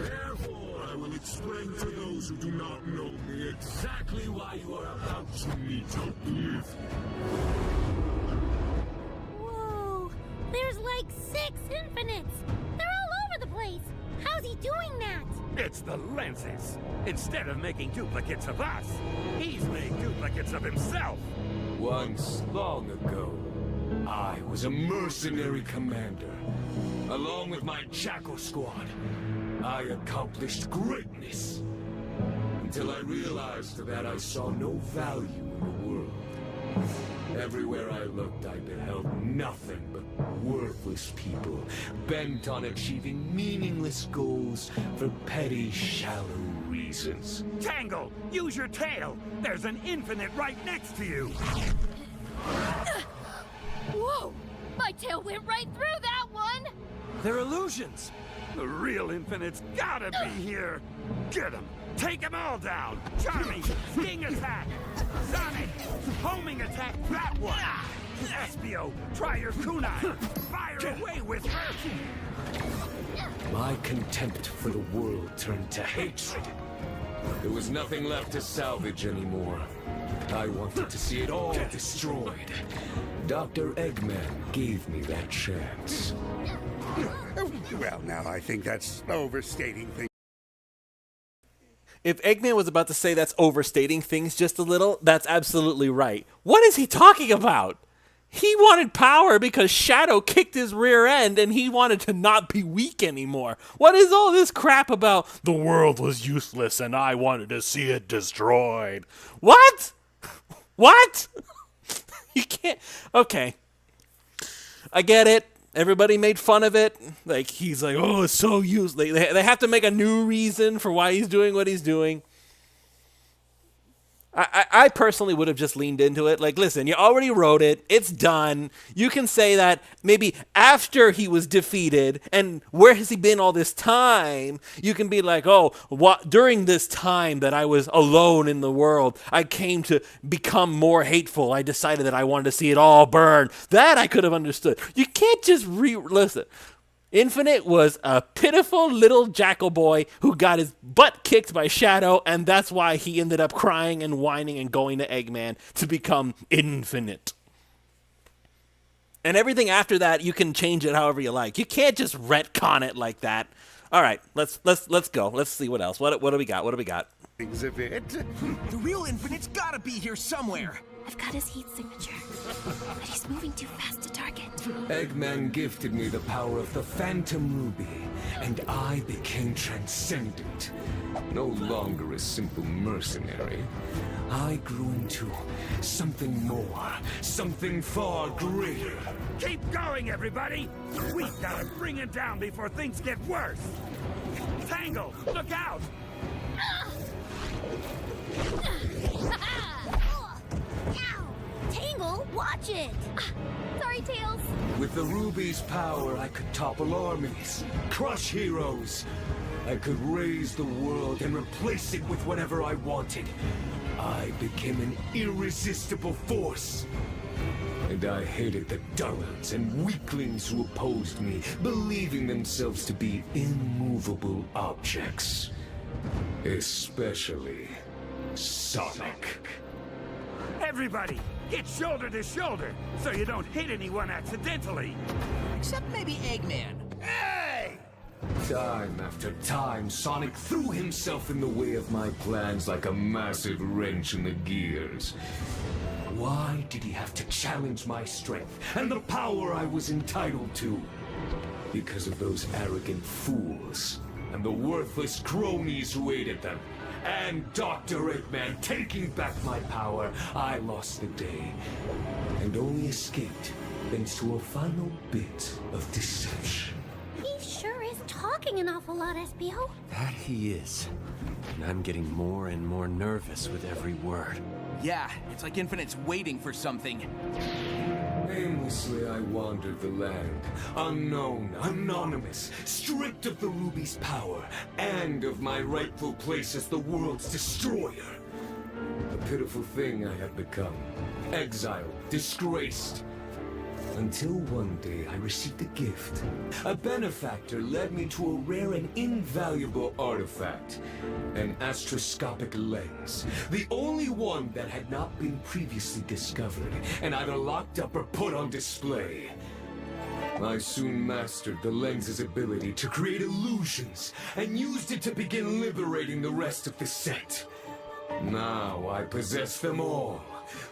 Therefore, I will explain to those who do not know me exactly why you are about to meet oblivion. Whoa, there's like 6 Infinites. They're all over the place. How's he doing that? It's the lenses. Instead of making duplicates of us, he's made duplicates of himself. Once, long ago, I was a mercenary commander. Along with my Jackal squad, I accomplished greatness. Until I realized that I saw no value in the world. Everywhere I looked, I beheld nothing but worthless people, bent on achieving meaningless goals for petty, shallow reasons. Tangle, use your tail. There's an infinite right next to you. Whoa! My tail went right through that one! They're illusions! The real infinite's gotta be here. Get him. Take them all down. Charmy, sting attack. Sonic, homing attack that one. Espio, try your kunai. Fire away with her. My contempt for the world turned to hatred. There was nothing left to salvage anymore. I wanted to see it all destroyed. Dr. Eggman gave me that chance. Well, now I think that's overstating things. If Eggman was about to say that's overstating things just a little, that's absolutely right. What is he talking about? He wanted power because Shadow kicked his rear end and he wanted to not be weak anymore. What is all this crap about the world was useless and I wanted to see it destroyed? What? What? You can't... Okay. I get it. Everybody made fun of it. Like, he's like, oh, it's so useless. They have to make a new reason for why he's doing what he's doing. I personally would have just leaned into it. Like, listen, you already wrote it. It's done. You can say that maybe after he was defeated and where has he been all this time? You can be like, oh, what during this time that I was alone in the world, I came to become more hateful. I decided that I wanted to see it all burn. That I could have understood. You can't just listen. Infinite was a pitiful little jackal boy who got his butt kicked by Shadow, and that's why he ended up crying and whining and going to Eggman to become Infinite. And everything after that, you can change it however you like. You can't just retcon it like that. All right, let's go. Let's see what else. What do we got? What do we got? Things of it. The real Infinite's gotta be here somewhere. I've got his heat signature. But he's moving too fast to target. Eggman gifted me the power of the Phantom Ruby, and I became transcendent. No longer a simple mercenary. I grew into something more, something far greater. Keep going, everybody! We've got to bring it down before things get worse! Tangle, look out! Ow! Tangle, watch it! Sorry, Tails. With the Ruby's power, I could topple armies, crush heroes. I could raise the world and replace it with whatever I wanted. I became an irresistible force. And I hated the dullards and weaklings who opposed me, believing themselves to be immovable objects. Especially Sonic. Everybody, get shoulder to shoulder, so you don't hit anyone accidentally. Except maybe Eggman. Hey! Time after time, Sonic threw himself in the way of my plans like a massive wrench in the gears. Why did he have to challenge my strength and the power I was entitled to? Because of those arrogant fools and the worthless cronies who aided them. And Dr. Eggman taking back my power, I lost the day and only escaped thanks to a final bit of deception. He sure is talking an awful lot, SPO. That he is. And I'm getting more and more nervous with every word. Yeah, it's like Infinite's waiting for something. Aimlessly I wandered the land, unknown, anonymous, stripped of the Ruby's power, and of my rightful place as the world's destroyer. A pitiful thing I have become, exiled, disgraced. Until one day I received a gift. A benefactor led me to a rare and invaluable artifact. An astroscopic lens. The only one that had not been previously discovered, and either locked up or put on display. I soon mastered the lens's ability to create illusions, and used it to begin liberating the rest of the set. Now I possess them all.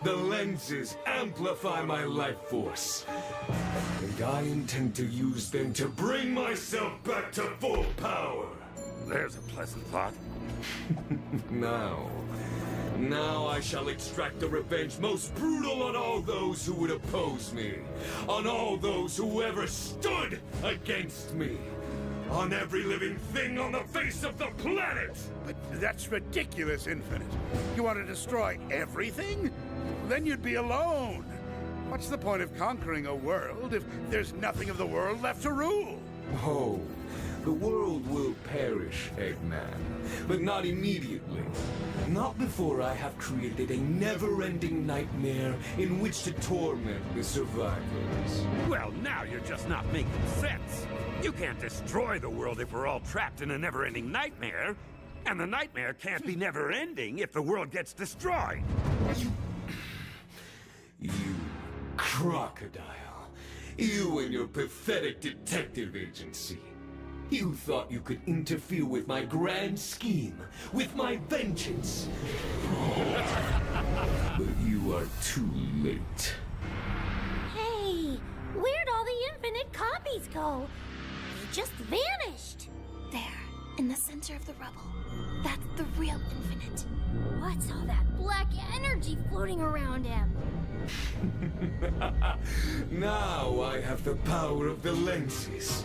The lenses amplify my life force. And I intend to use them to bring myself back to full power. There's a pleasant thought. Now I shall extract the revenge most brutal on all those who would oppose me. On all those who ever stood against me. On every living thing on the face of the planet! But that's ridiculous, Infinite. You want to destroy everything? Then you'd be alone. What's the point of conquering a world if there's nothing of the world left to rule? Oh, the world will perish, Eggman. But not immediately. Not before I have created a never-ending nightmare in which to torment the survivors. Well, now you're just not making sense. You can't destroy the world if we're all trapped in a never-ending nightmare. And the nightmare can't be never-ending if the world gets destroyed. You crocodile. You and your pathetic detective agency. You thought you could interfere with my grand scheme, with my vengeance. But you are too late. Hey, where'd all the Infinite copies go? They just vanished. There, in the center of the rubble. That's the real Infinite. What's all that black energy floating around him? Now I have the power of the lenses.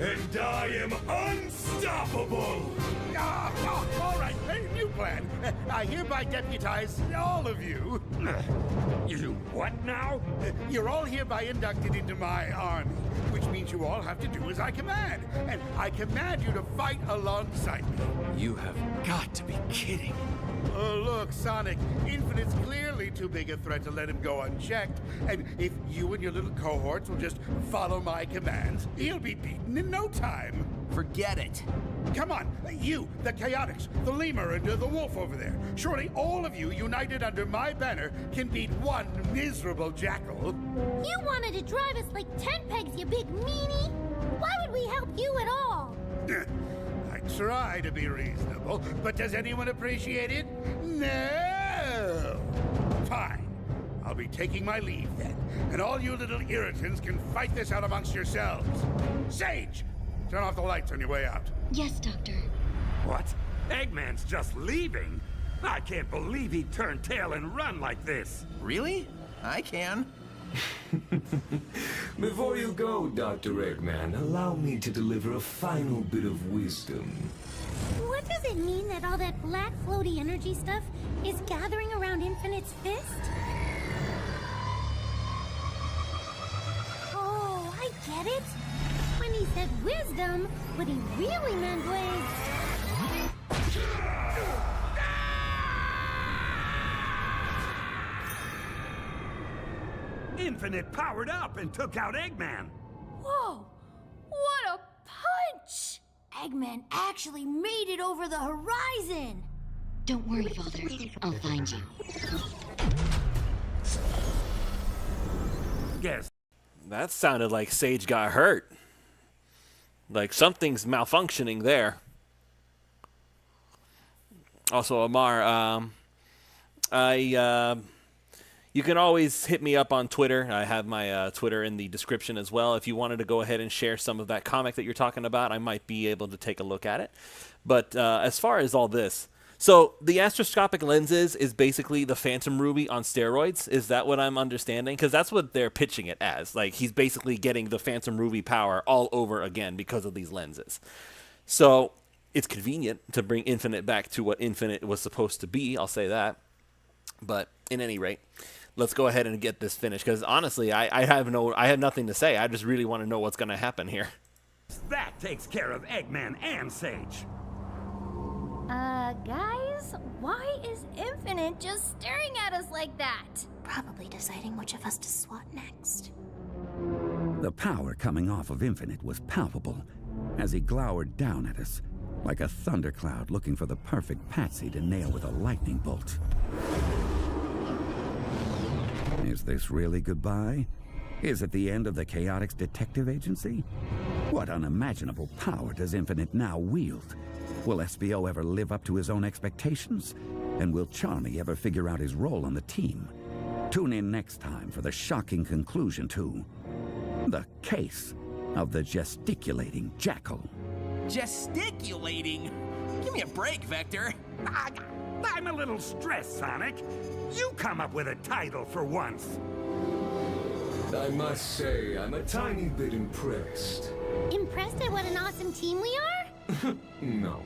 And I am unstoppable! All right, new plan. I hereby deputize all of you. You what now? You're all hereby inducted into my army, which means you all have to do as I command. And I command you to fight alongside me. You have got to be kidding. Oh, look, Sonic, Infinite's clearly too big a threat to let him go unchecked. And if you and your little cohorts will just follow my commands, he'll be beaten in no time. Forget it. Come on, you, the Chaotix, the Lemur, and the Wolf over there. Surely all of you, united under my banner, can beat one miserable jackal. You wanted to drive us like 10 pegs, you big meanie. Why would we help you at all? I try to be reasonable, but does anyone appreciate it? No! Fine. I'll be taking my leave then, and all you little irritants can fight this out amongst yourselves. Sage, turn off the lights on your way out. Yes, Doctor. What? Eggman's just leaving? I can't believe he turned tail and run like this. Really? I can. Before you go, Dr. Eggman, allow me to deliver a final bit of wisdom. What does it mean that all that black floaty energy stuff is gathering around Infinite's fist? Oh, I get it. When he said wisdom, what he really meant was... Infinite powered up and took out Eggman. Whoa! What a punch! Eggman actually made it over the horizon! Don't worry, Father. I'll find you. Guess. That sounded like Sage got hurt. Like something's malfunctioning there. Also, Amar, you can always hit me up on Twitter. I have my Twitter in the description as well. If you wanted to go ahead and share some of that comic that you're talking about, I might be able to take a look at it. But as far as all this, so the astroscopic lenses is basically the Phantom Ruby on steroids. Is that what I'm understanding? Because that's what they're pitching it as. Like, he's basically getting the Phantom Ruby power all over again because of these lenses. So it's convenient to bring Infinite back to what Infinite was supposed to be. I'll say that. But in any rate, let's go ahead and get this finished. Because honestly, I have nothing to say. I just really want to know what's going to happen here. That takes care of Eggman and Sage. Guys, why is Infinite just staring at us like that? Probably deciding which of us to swat next. The power coming off of Infinite was palpable as he glowered down at us, like a thundercloud looking for the perfect patsy to nail with a lightning bolt. Is this really goodbye? Is it the end of the Chaotix Detective Agency? What unimaginable power does Infinite now wield? Will SBO ever live up to his own expectations? And will Charmy ever figure out his role on the team? Tune in next time for the shocking conclusion to The Case of the Gesticulating Jackal. Gesticulating? Give me a break, Vector. I'm a little stressed, Sonic. You come up with a title for once. I must say, I'm a tiny bit impressed. Impressed at what an awesome team we are? No.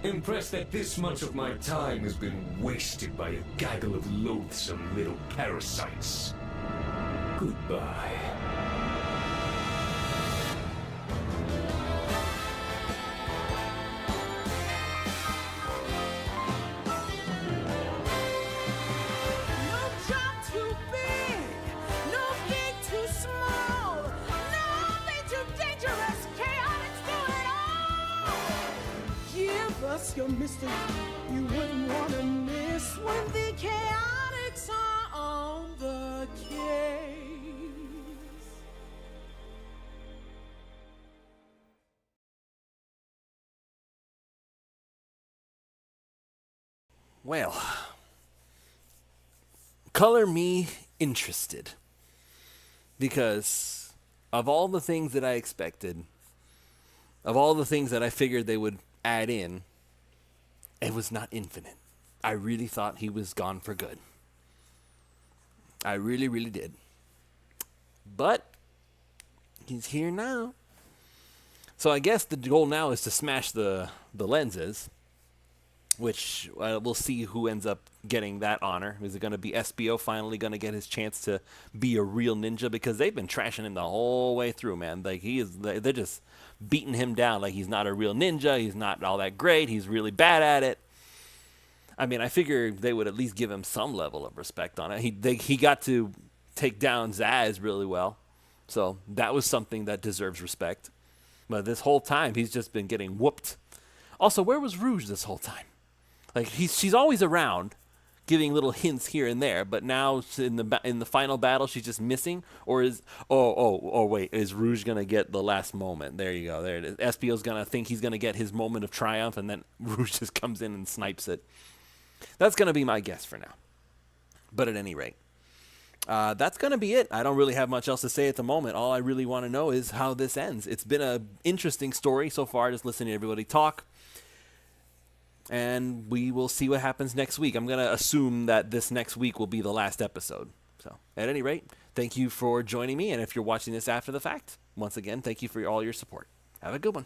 Impressed that this much of my time has been wasted by a gaggle of loathsome little parasites. Goodbye. No job too big, no gig too small, nothing too dangerous. Chaotix do it all. Give us your mystery, you wouldn't want to miss when the Chaotix are on the case. Well, color me interested. Because of all the things that I expected, of all the things that I figured they would add in, it was not Infinite. I really thought he was gone for good. I really, really did. But he's here now. So I guess the goal now is to smash the lenses, which we'll see who ends up getting that honor. Is it going to be SBO finally going to get his chance to be a real ninja? Because they've been trashing him the whole way through, man. Like they're just beating him down like he's not a real ninja. He's not all that great. He's really bad at it. I mean, I figure they would at least give him some level of respect on it. He got to take down Zaz really well. So that was something that deserves respect. But this whole time, he's just been getting whooped. Also, where was Rouge this whole time? Like she's always around, giving little hints here and there, but now in the final battle she's just missing. Or is wait, is Rouge gonna get the last moment? There you go, there it is. SBO's gonna think he's gonna get his moment of triumph, and then Rouge just comes in and snipes it. That's gonna be my guess for now. But at any rate, That's going to be it. I don't really have much else to say at the moment. All I really want to know is how this ends. It's been an interesting story so far, just listening to everybody talk. And we will see what happens next week. I'm going to assume that this next week will be the last episode. So, at any rate, thank you for joining me. And if you're watching this after the fact, once again, thank you for all your support. Have a good one.